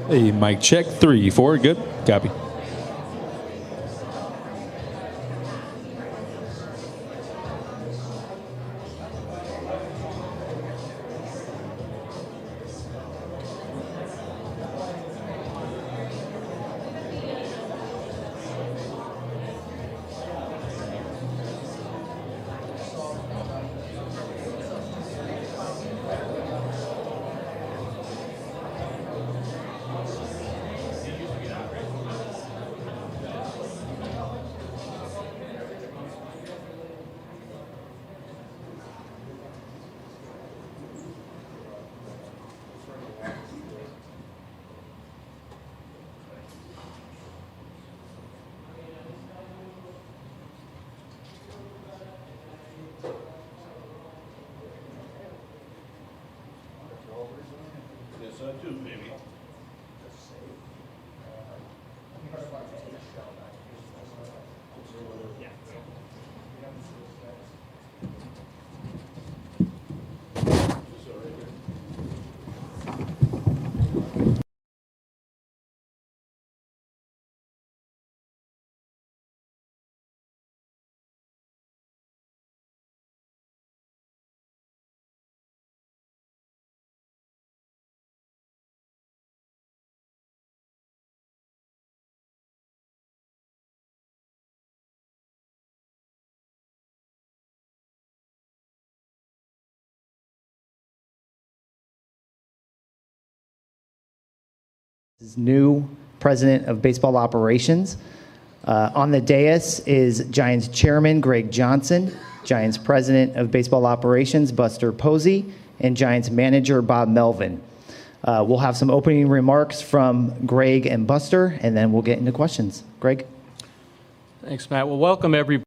Hey, mic check, 3, 4, good, copy. Yes, I do, baby. New president of baseball operations. On the dais is Giants chairman Greg Johnson, Giants president of baseball operations Buster Posey, and Giants manager Bob Melvin. We'll have some opening remarks from Greg and Buster, and then we'll get into questions. Greg? Thanks, Matt. Well, welcome everybody.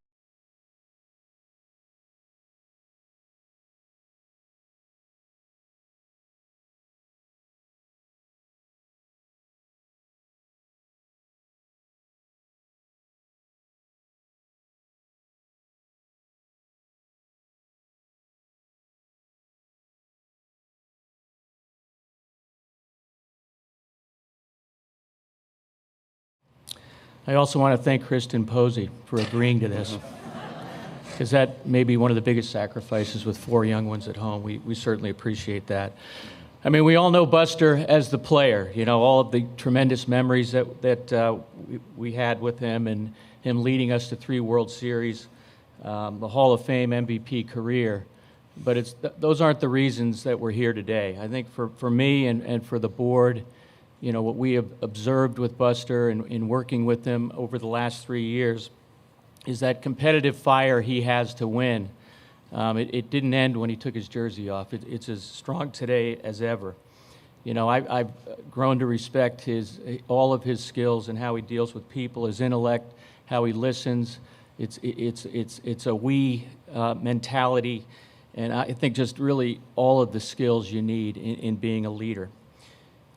I also want to thank Kristen Posey for agreeing to this, because that may be one of the biggest sacrifices with 4 young ones at home. We certainly appreciate that. I mean, we all know Buster as the player, you know, all of the tremendous memories that we had with him, and him leading us to 3 World Series, the Hall of Fame MVP career. But those aren't the reasons that we're here today. I think for me and for the board, you know, what we have observed with Buster in working with him over the last 3 years is that competitive fire he has to win. It didn't end when he took his jersey off. It's as strong today as ever. You know, I've grown to respect all of his skills and how he deals with people, his intellect, how he listens. It's a we mentality, and I think just really all of the skills you need in being a leader.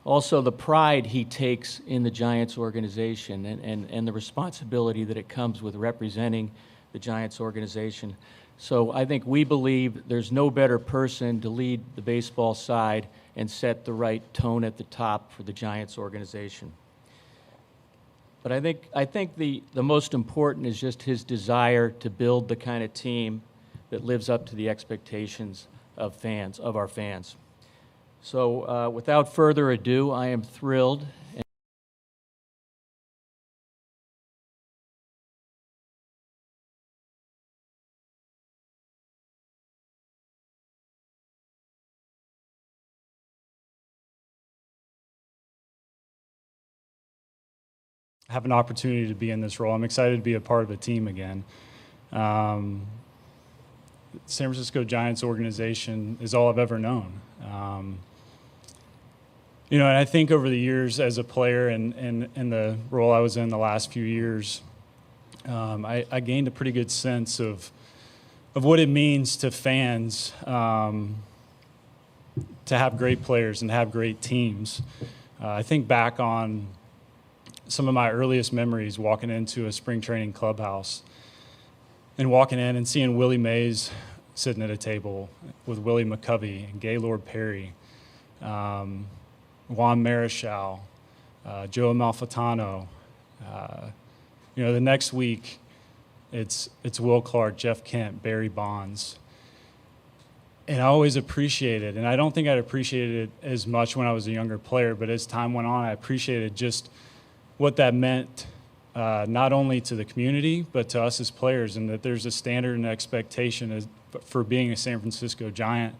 Also, the pride he takes in the Giants organization and the responsibility that it comes with representing the Giants organization. So I think we believe there's no better person to lead the baseball side and set the right tone at the top for the Giants organization. But I think the most important is just his desire to build the kind of team that lives up to the expectations of our fans. So without further ado, I am thrilled have an opportunity to be in this role. I'm excited to be a part of a team again. San Francisco Giants organization is all I've ever known. You know, and I think over the years as a player and the role I was in the last few years, I gained a pretty good sense of what it means to fans to have great players and have great teams. I think back on some of my earliest memories walking into a spring training clubhouse and walking in and seeing Willie Mays sitting at a table with Willie McCovey and Gaylord Perry, Juan Marichal, Joe Amalfitano. The next week, it's Will Clark, Jeff Kent, Barry Bonds. And I always appreciated, and I don't think I'd appreciated it as much when I was a younger player, but as time went on, I appreciated just what that meant, not only to the community, but to us as players, and that there's a standard and expectation for being a San Francisco Giant.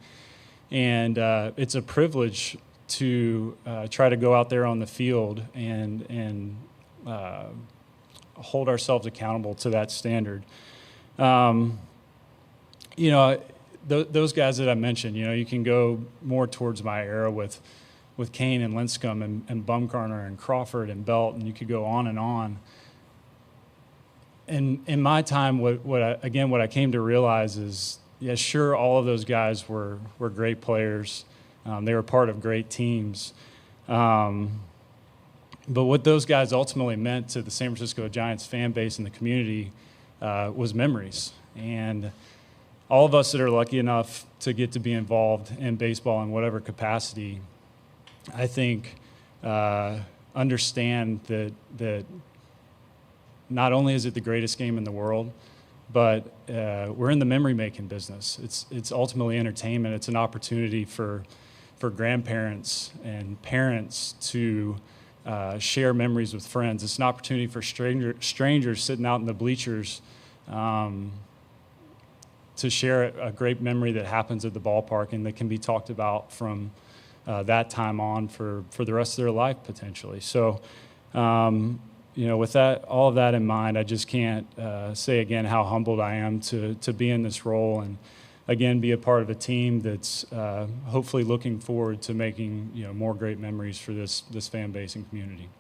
And it's a privilege to try to go out there on the field and hold ourselves accountable to that standard. Those guys that I mentioned, you can go more towards my era with Kane and Lincecum and Bumgarner and Crawford and Belt, and you could go on and on. And in my time, what I came to realize is, yeah, sure, all of those guys were great players. They were part of great teams. But what those guys ultimately meant to the San Francisco Giants fan base and the community was memories. And all of us that are lucky enough to get to be involved in baseball in whatever capacity, I think, understand that not only is it the greatest game in the world, but we're in the memory-making business. It's ultimately entertainment. It's an opportunity for grandparents and parents to share memories with friends. It's an opportunity for strangers sitting out in the bleachers to share a great memory that happens at the ballpark and that can be talked about from that time on for the rest of their life potentially. So, with all of that in mind, I just can't say again how humbled I am to be in this role and again be a part of a team that's hopefully looking forward to making more great memories for this fan base and community.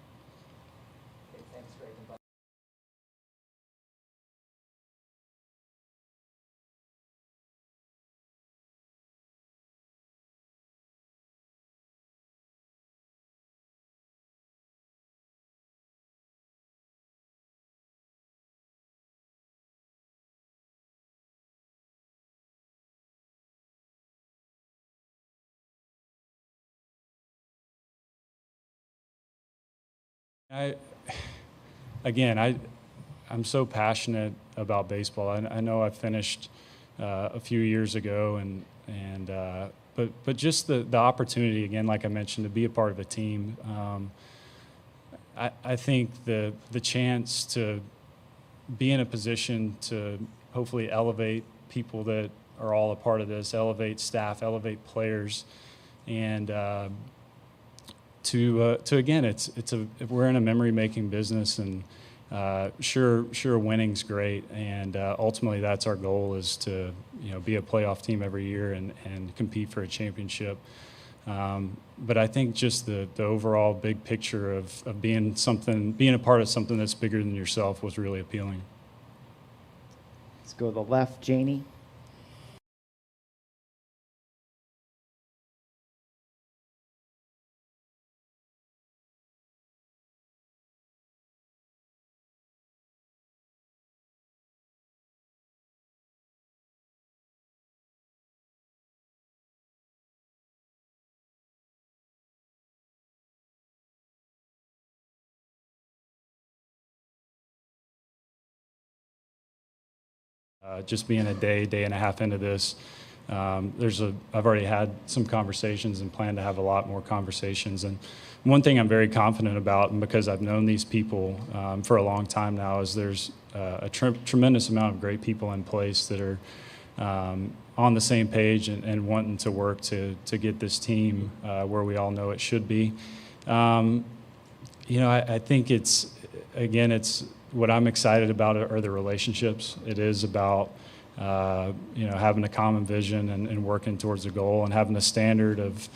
I'm so passionate about baseball. I know I finished a few years ago, but just the opportunity again, like I mentioned, to be a part of a team. I think the chance to be in a position to hopefully elevate people that are all a part of this, elevate staff, elevate players, and to again, we're in a memory-making business, and sure, winning's great, and ultimately that's our goal, is to be a playoff team every year and compete for a championship. But I think just the overall big picture of being a part of something that's bigger than yourself was really appealing. Let's go to the left, Janie. Just being a day and a half into this, I've already had some conversations and plan to have a lot more conversations. And one thing I'm very confident about, and because I've known these people for a long time now, is there's a tremendous amount of great people in place that are on the same page and wanting to work to get this team where we all know it should be. I think it's what I'm excited about are the relationships. It is about having a common vision and working towards a goal and having a standard of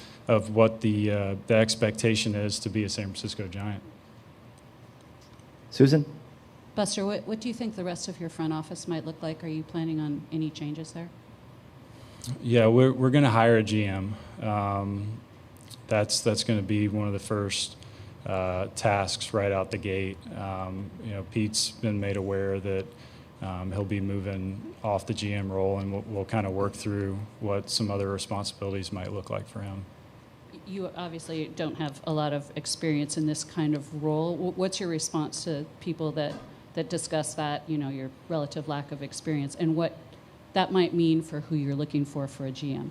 what the expectation is to be a San Francisco Giant. Susan? Buster, what do you think the rest of your front office might look like? Are you planning on any changes there? Yeah, we're going to hire a GM. That's going to be one of the first tasks right out the gate. Pete's been made aware that he'll be moving off the GM role, and we'll kind of work through what some other responsibilities might look like for him. you obviously don't have a lot of experience in this kind of role. What's your response to people that discuss that, your relative lack of experience, and what that might mean for who you're looking for a GM?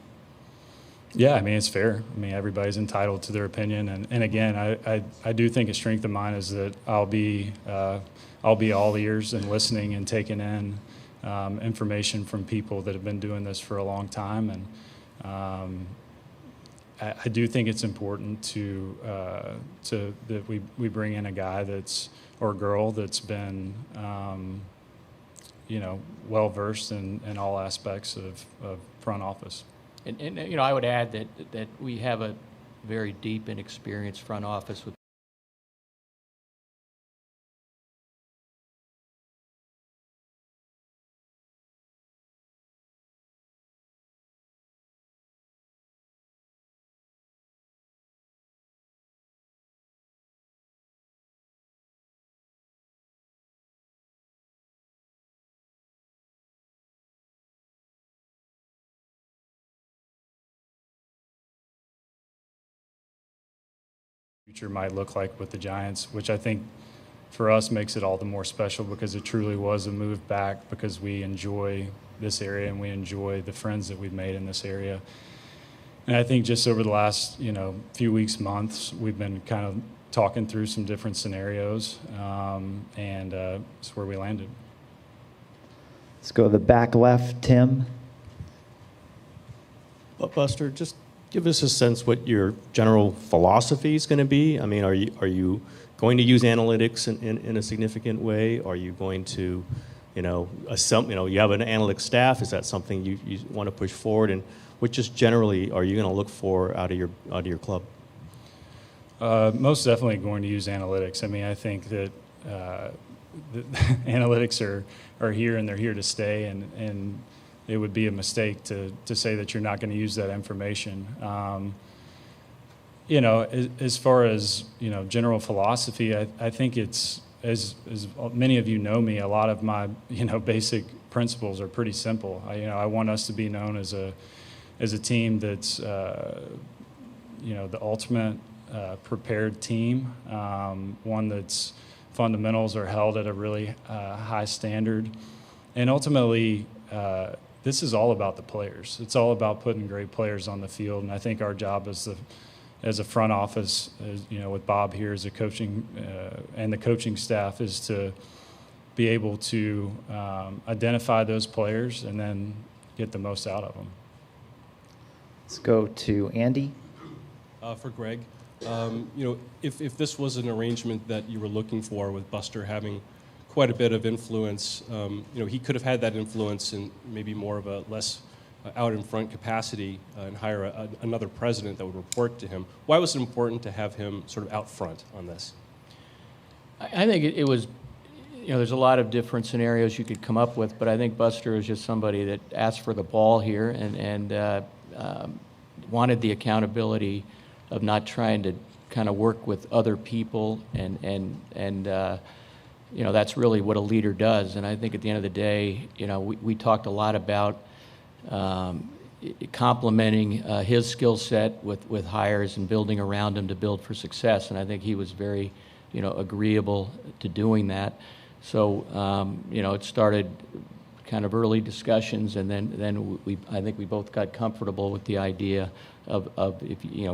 Yeah, I mean, it's fair. I mean, everybody's entitled to their opinion. And again, I do think a strength of mine is that I'll be all ears and listening and taking in information from people that have been doing this for a long time. And I do think it's important that we bring in a guy or girl that's been, well-versed in all aspects of front office. And I would add that we have a very deep and experienced front office with Future might look like with the Giants, which I think for us makes it all the more special because it truly was a move back because we enjoy this area and we enjoy the friends that we've made in this area. And I think just over the last, few weeks, months, we've been kind of talking through some different scenarios, and it's where we landed. Let's go to the back left, Tim. But Buster, just give us a sense what your general philosophy is going to be. I mean, are you going to use analytics in a significant way? Are you going to, you have an analytics staff? Is that something you want to push forward? And what just generally are you going to look for out of your club? Most definitely going to use analytics. I mean, I think that the analytics are here and they're here to stay, and it would be a mistake to say that you're not going to use that information. As far as, general philosophy, I think it's, as many of you know me, a lot of my, basic principles are pretty simple. I want us to be known as a team that's, the ultimate prepared team, one that's fundamentals are held at a really high standard. And ultimately, this is all about the players. It's all about putting great players on the field. And I think our job as a front office, with Bob here as a coaching and the coaching staff, is to be able to identify those players and then get the most out of them. Let's go to Andy. For Greg, if this was an arrangement that you were looking for with Buster having quite a bit of influence, he could have had that influence in maybe more of a less out in front capacity and hire another president that would report to him. Why was it important to have him sort of out front on this? I think it was, there's a lot of different scenarios you could come up with, but I think Buster is just somebody that asked for the ball here and wanted the accountability of not trying to kind of work with other people and that's really what a leader does. And I think at the end of the day, we talked a lot about complementing his skill set with hires and building around him to build for success. And I think he was very, agreeable to doing that. So, it started kind of early discussions, and then I think we both got comfortable with the idea of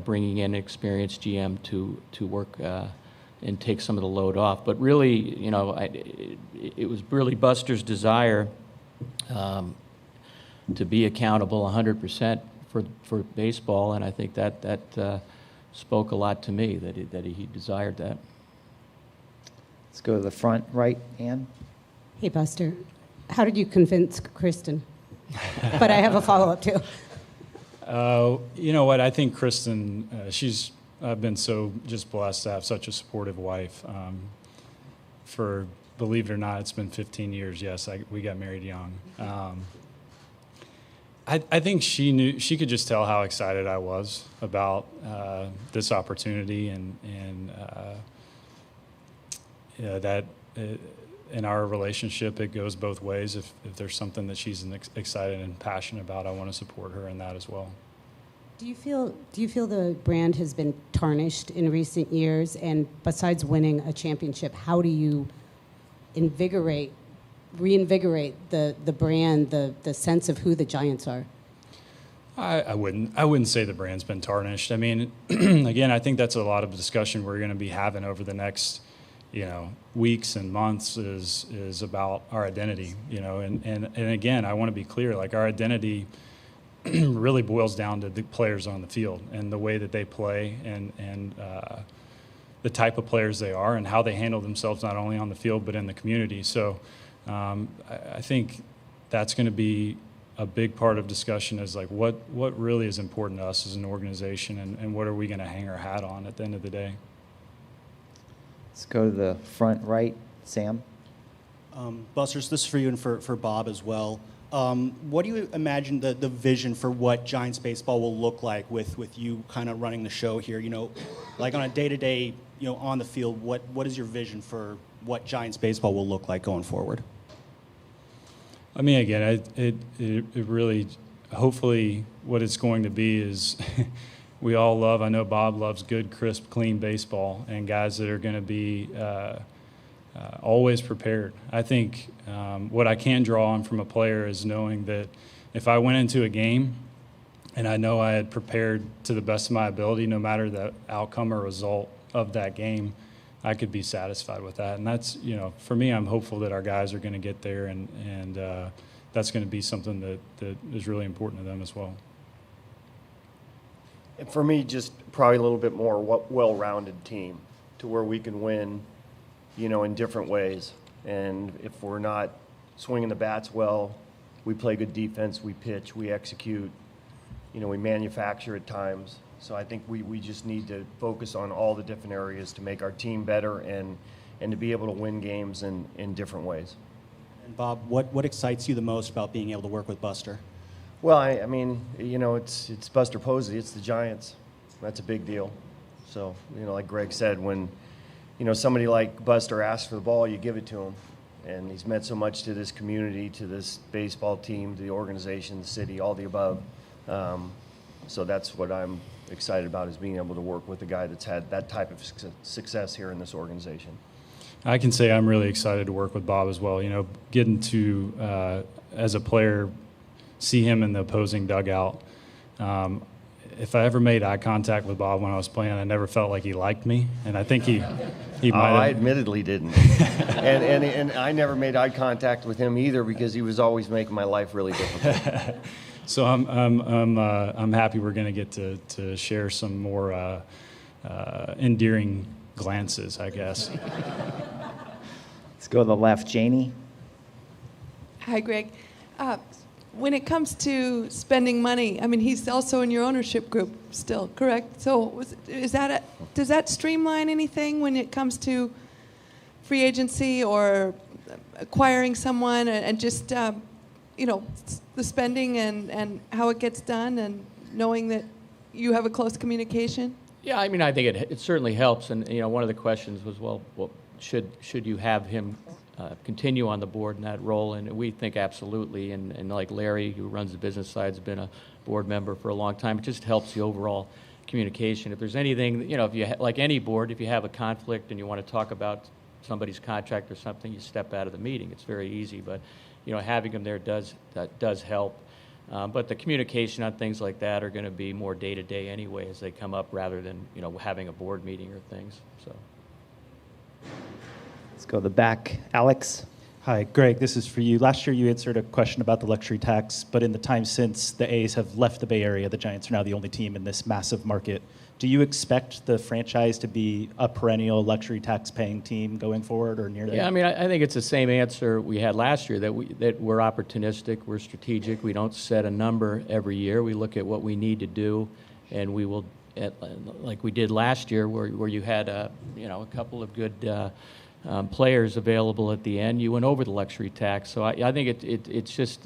bringing in an experienced GM to work and take some of the load off. But really, it was really Buster's desire to be accountable 100% for baseball, and I think that spoke a lot to me that he desired that. Let's go to the front right, Ann. Hey, Buster. How did you convince Kristen? But I have a follow-up, too. You know what? I think Kristen, I've been so just blessed to have such a supportive wife. Believe it or not, it's been 15 years. Yes, we got married young. I think she could just tell how excited I was about this opportunity and that in our relationship, it goes both ways. If there's something that she's excited and passionate about, I want to support her in that as well. Do you feel the brand has been tarnished in recent years? And besides winning a championship, how do you reinvigorate the brand, the sense of who the Giants are? I wouldn't say the brand's been tarnished. I mean, again, I think that's a lot of discussion we're going to be having over the next, weeks and months is about our identity, and again, I want to be clear, like our identity really boils down to the players on the field and the way that they play and the type of players they are and how they handle themselves not only on the field but in the community. So I think that's going to be a big part of discussion is like what really is important to us as an organization and what are we going to hang our hat on at the end of the day. Let's go to the front right, Sam. Busters, this is for you and for Bob as well. What do you imagine the vision for what Giants baseball will look like with you kind of running the show here? Like on a day-to-day, on the field, what is your vision for what Giants baseball will look like going forward? I mean, again, it really, hopefully what it's going to be is we all love, I know Bob loves good, crisp, clean baseball and guys that are going to be always prepared. I think what I can draw on from a player is knowing that if I went into a game and I know I had prepared to the best of my ability, no matter the outcome or result of that game, I could be satisfied with that. And that's, for me, I'm hopeful that our guys are going to get there and that's going to be something that is really important to them as well. And for me, just probably a little bit more well-rounded team to where we can win, in different ways. And if we're not swinging the bats well, we play good defense, we pitch, we execute, we manufacture at times. So I think we just need to focus on all the different areas to make our team better and to be able to win games in different ways. And Bob, what excites you the most about being able to work with Buster? Well, I mean, it's Buster Posey. It's the Giants. That's a big deal. So, like Greg said, when, somebody like Buster asks for the ball, you give it to him. And he's meant so much to this community, to this baseball team, to the organization, the city, all the above. So that's what I'm excited about, is being able to work with a guy that's had that type of success here in this organization. I can say I'm really excited to work with Bob as well. Getting to, as a player, see him in the opposing dugout. If I ever made eye contact with Bob when I was playing, I never felt like he liked me, and I think he might have. I admittedly didn't, and I never made eye contact with him either because he was always making my life really difficult. So I'm happy we're going to get to share some more endearing glances, I guess. Let's go to the left, Janie. Hi, Greg. When it comes to spending money, I mean, he's also in your ownership group still, correct? So does that streamline anything when it comes to free agency or acquiring someone and just, the spending and how it gets done and knowing that you have a close communication? Yeah, I mean, I think it certainly helps. And, one of the questions was, well should you have him continue on the board in that role? And we think absolutely. And like Larry, who runs the business side, has been a board member for a long time. It just helps the overall communication. If there's anything, if you like any board, if you have a conflict and you want to talk about somebody's contract or something, you step out of the meeting. It's very easy. But having them there does help. But the communication on things like that are going to be more day to day anyway as they come up, rather than having a board meeting or things. So. Let's go to the back, Alex. Hi, Greg, this is for you. Last year you answered a question about the luxury tax, but in the time since the A's have left the Bay Area, the Giants are now the only team in this massive market. Do you expect the franchise to be a perennial luxury tax paying team going forward or near that? Yeah, I mean, I think it's the same answer we had last year, that we're opportunistic, we're strategic, we don't set a number every year. We look at what we need to do, and we will, like we did last year, where you had a couple of good players available at the end, you went over the luxury tax. So I think it's just,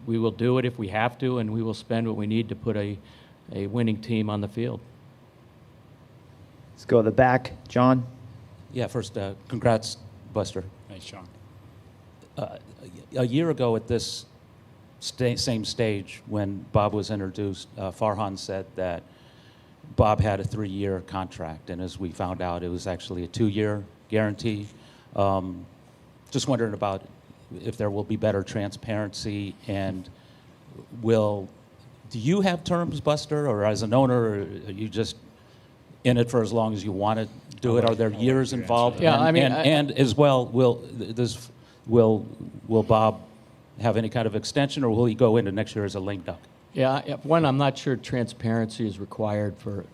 we will do it if we have to, and we will spend what we need to put a winning team on the field. Let's go to the back, John. Yeah, first, congrats, Buster. Thanks, Sean. A year ago at this same stage when Bob was introduced, Farhan said that Bob had a 3-year contract, and as we found out, it was actually a 2-year guarantee. Just wondering about if there will be better transparency, and do you have terms, Buster, or as an owner, or are you just in it for as long as you want to do it? Are there years involved? Yeah, I mean, and as well, will Bob have any kind of extension, or will he go into next year as a lame duck? Yeah, one, I'm not sure transparency is required for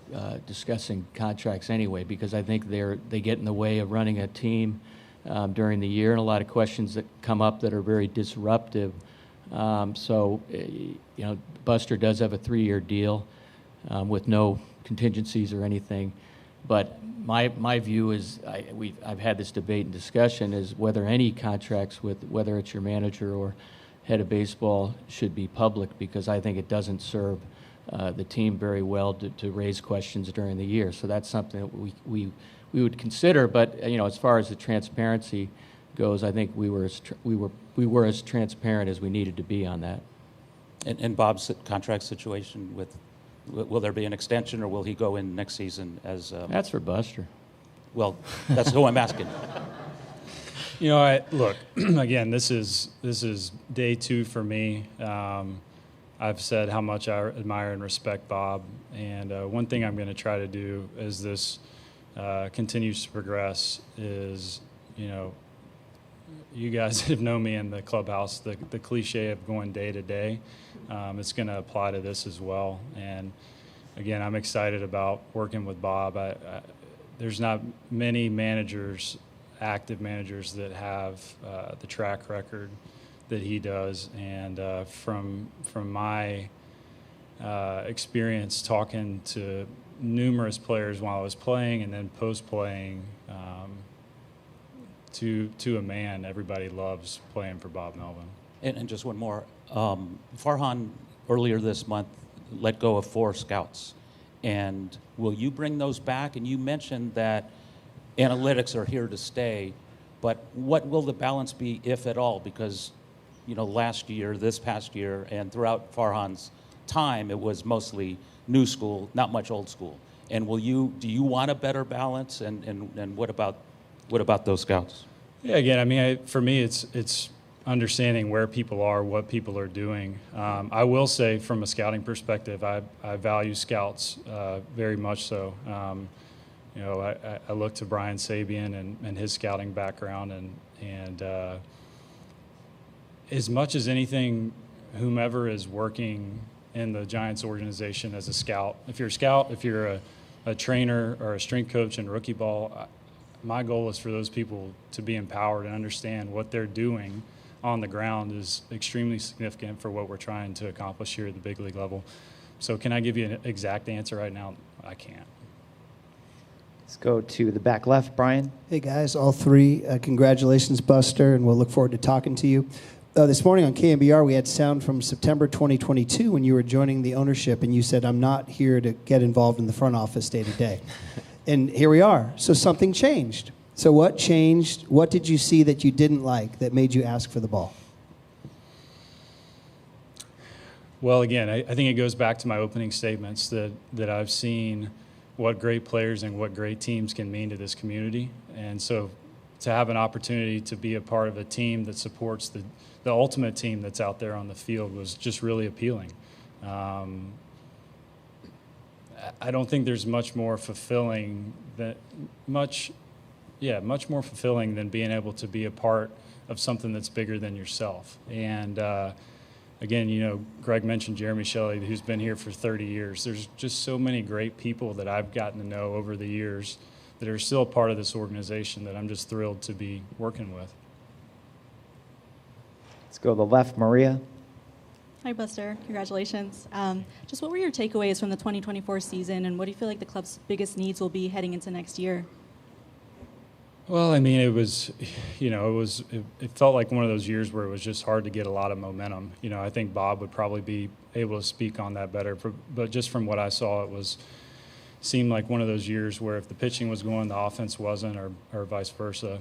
discussing contracts anyway, because I think they get in the way of running a team during the year, and a lot of questions that come up that are very disruptive. Buster does have a 3-year deal with no contingencies or anything, but my view is, I've had this debate and discussion, is whether any contracts with, whether it's your manager or head of baseball, should be public, because I think it doesn't serve the team very well to raise questions during the year. So that's something that we would consider. But as far as the transparency goes, I think we were as transparent as we needed to be on that. And Bob's contract situation will there be an extension, or will he go in next season as? That's for Buster. Well, that's who I'm asking. Look, again, this is day 2 for me. I've said how much I admire and respect Bob, and one thing I'm going to try to do as this continues to progress is, you guys have known me in the clubhouse, the cliche of going day to day, it's going to apply to this as well. And again, I'm excited about working with Bob. There's not many managers, active managers, that have the track record that he does. And from my experience talking to numerous players while I was playing and then post-playing, to a man, everybody loves playing for Bob Melvin. And just one more. Farhan, earlier this month, let go of 4 scouts. And will you bring those back? And you mentioned that analytics are here to stay, but what will the balance be, if at all? Because, last year, this past year, and throughout Farhan's time, it was mostly new school, not much old school. And do you want a better balance? And what about those scouts? Yeah, again, for me, it's understanding where people are, what people are doing. I will say, from a scouting perspective, I value scouts very much so. I look to Brian Sabian and his scouting background, and as much as anything, whomever is working in the Giants organization as a scout, if you're a scout, if you're a trainer or a strength coach in rookie ball, my goal is for those people to be empowered and understand what they're doing on the ground is extremely significant for what we're trying to accomplish here at the big league level. So can I give you an exact answer right now? I can't. Let's go to the back left, Brian. Hey guys, all 3. Congratulations, Buster, and we'll look forward to talking to you. This morning on KMBR, we had sound from September 2022 when you were joining the ownership, and you said, "I'm not here to get involved in the front office day to day." And here we are. So something changed. So what changed? What did you see that you didn't like that made you ask for the ball? Well, again, I think it goes back to my opening statements that I've seen what great players and what great teams can mean to this community. And so to have an opportunity to be a part of a team that supports the ultimate team that's out there on the field was just really appealing. I don't think there's much more fulfilling than being able to be a part of something that's bigger than yourself. And again, Greg mentioned Jeremy Shelley, who's been here for 30 years. There's just so many great people that I've gotten to know over the years that are still a part of this organization that I'm just thrilled to be working with. Let's go to the left, Maria. Hi, Buster. Congratulations. Just what were your takeaways from the 2024 season, and what do you feel like the club's biggest needs will be heading into next year? Well, it felt like one of those years where it was just hard to get a lot of momentum. I think Bob would probably be able to speak on that better, but just from what I saw, seemed like one of those years where if the pitching was going, the offense wasn't, or vice versa.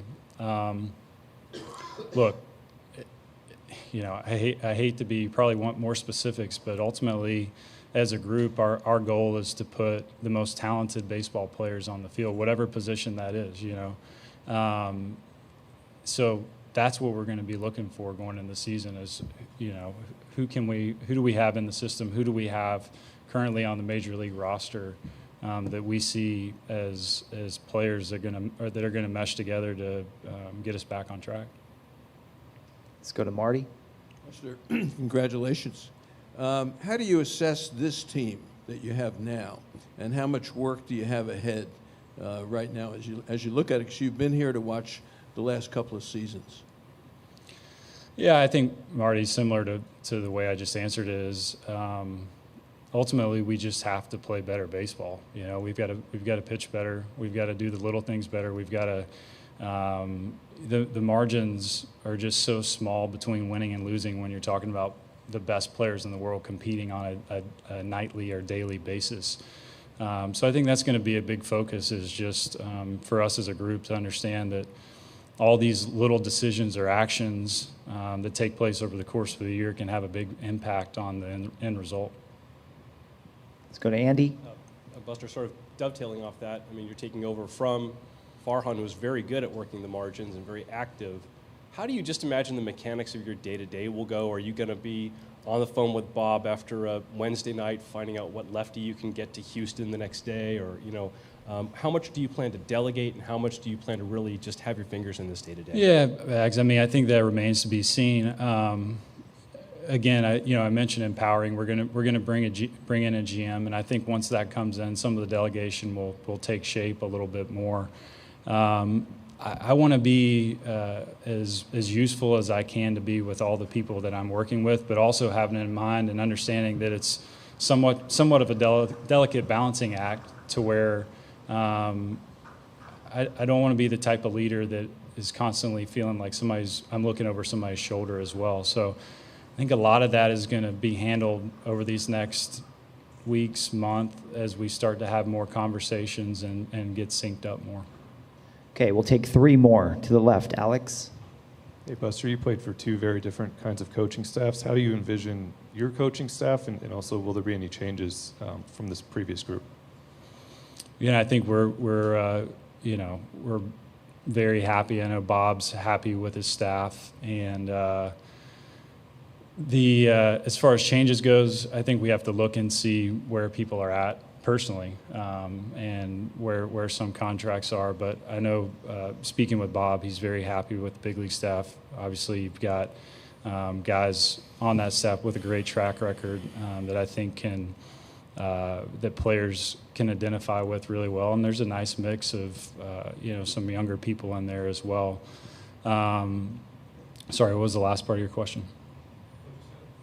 Look, I hate to be, probably want more specifics, but ultimately, as a group, our goal is to put the most talented baseball players on the field, whatever position that is, So that's what we're going to be looking for going into the season is, who do we have in the system? Who do we have currently on the major league roster that we see as players that are going to mesh together to get us back on track? Let's go to Marty. Buster, congratulations. How do you assess this team that you have now, and how much work do you have ahead right now as you look at it? Because you've been here to watch the last couple of seasons. Yeah, I think, Marty, similar to the way I just answered it is ultimately we just have to play better baseball. We've got to pitch better. We've got to do the little things better. We've got to the margins are just so small between winning and losing when you're talking about the best players in the world competing on a nightly or daily basis. So I think that's going to be a big focus is just for us as a group to understand that all these little decisions or actions that take place over the course of the year can have a big impact on the end result. Let's go to Andy. Buster, sort of dovetailing off that, I mean, you're taking over from Farhan, who was very good at working the margins and very active. How do you just imagine the mechanics of your day-to-day will go? Are you going to be on the phone with Bob after a Wednesday night, finding out what lefty you can get to Houston the next day? Or, how much do you plan to delegate, and how much do you plan to really just have your fingers in this day-to-day? Yeah, Bags, I mean, I think that remains to be seen. Again, I mentioned empowering. We're gonna bring in a GM, and I think once that comes in, some of the delegation will take shape a little bit more. I want to be as useful as I can to be with all the people that I'm working with, but also having in mind and understanding that it's somewhat of a delicate balancing act to where I don't want to be the type of leader that is constantly feeling like I'm looking over somebody's shoulder as well. So I think a lot of that is going to be handled over these next weeks, month, as we start to have more conversations and get synced up more. Okay, we'll take three more. To the left, Alex. Hey, Buster, you played for two very different kinds of coaching staffs. How do you envision your coaching staff, and also will there be any changes from this previous group? Yeah, I think we're very happy. I know Bob's happy with his staff, and as far as changes goes, I think we have to look and see where people are at personally, and where some contracts are. But I know, speaking with Bob, he's very happy with the big league staff. Obviously, you've got guys on that staff with a great track record that I think that players can identify with really well. And there's a nice mix of some younger people in there as well. Sorry, what was the last part of your question?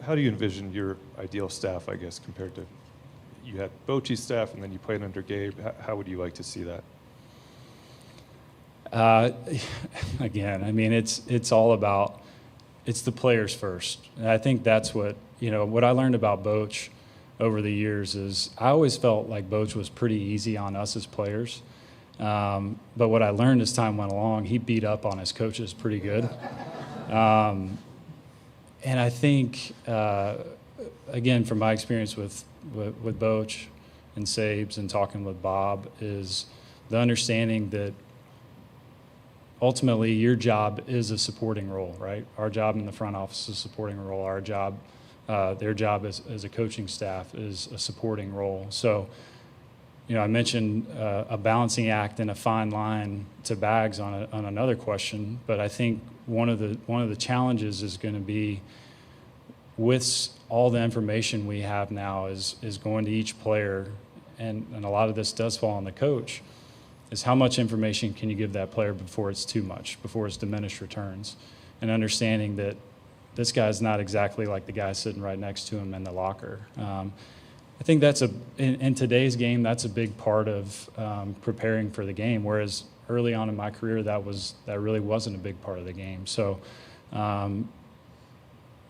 How do you envision your ideal staff, I guess, compared to you had Bochy's staff and then you played under Gabe? How would you like to see that? Again, I mean, it's all about, it's the players first. And I think that's what I learned about Boch over the years is I always felt like Boch was pretty easy on us as players. But what I learned as time went along, he beat up on his coaches pretty good. And I think, again, from my experience with Boch and Sabes and talking with Bob, is the understanding that ultimately your job is a supporting role, right? Our job in the front office is a supporting role. Our job, their job as a coaching staff is a supporting role. So, I mentioned a balancing act and a fine line to Bags on another question, but I think one of the challenges is going to be, with all the information we have now, is going to each player, and a lot of this does fall on the coach, is how much information can you give that player before it's too much, before it's diminished returns, and understanding that this guy's not exactly like the guy sitting right next to him in the locker. I think that's in today's game, that's a big part of preparing for the game, whereas early on in my career, that really wasn't a big part of the game. So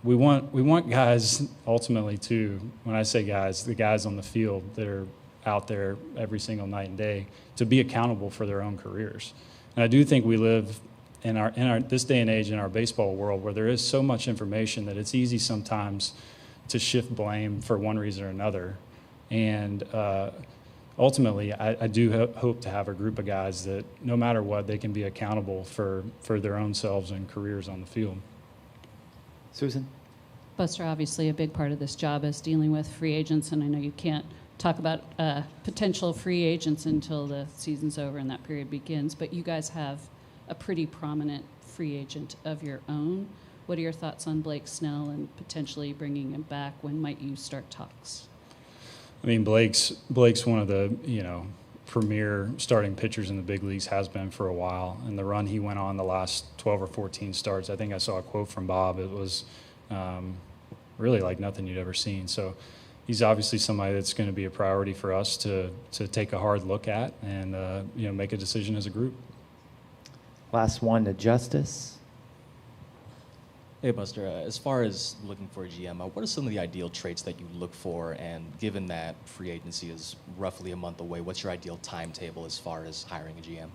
we want guys ultimately too, when I say guys, the guys on the field that are out there every single night and day, to be accountable for their own careers. And I do think we live in our this day and age in our baseball world, where there is so much information that it's easy sometimes to shift blame for one reason or another. And ultimately, I do hope to have a group of guys that no matter what, they can be accountable for their own selves and careers on the field. Susan? Buster, obviously a big part of this job is dealing with free agents, and I know you can't talk about potential free agents until the season's over and that period begins, but you guys have a pretty prominent free agent of your own. What are your thoughts on Blake Snell and potentially bringing him back? When might you start talks? I mean, Blake's one of the, premier starting pitchers in the big leagues, has been for a while. And the run he went on the last 12 or 14 starts, I think I saw a quote from Bob. It was really like nothing you'd ever seen. So he's obviously somebody that's going to be a priority for us to take a hard look at and make a decision as a group. Last one to Justice. Hey, Buster. As far as looking for a GM, what are some of the ideal traits that you look for? And given that free agency is roughly a month away, what's your ideal timetable as far as hiring a GM?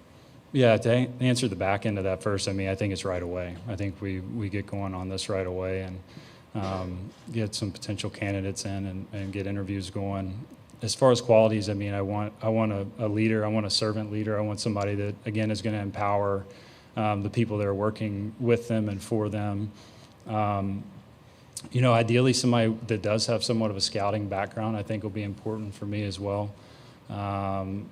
Yeah, to answer the back end of that first, I think it's right away. I think we get going on this right away and get some potential candidates in and get interviews going. As far as qualities, I want a leader. I want a servant leader. I want somebody that, again, is going to empower the people that are working with them and for them. Ideally somebody that does have somewhat of a scouting background, I think will be important for me as well. And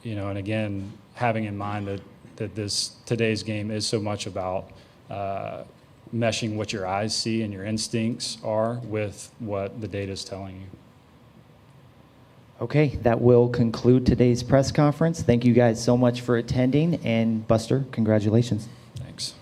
again, having in mind that today's game is so much about meshing what your eyes see and your instincts are with what the data is telling you. Okay, that will conclude today's press conference. Thank you guys so much for attending, and Buster, congratulations. Thanks.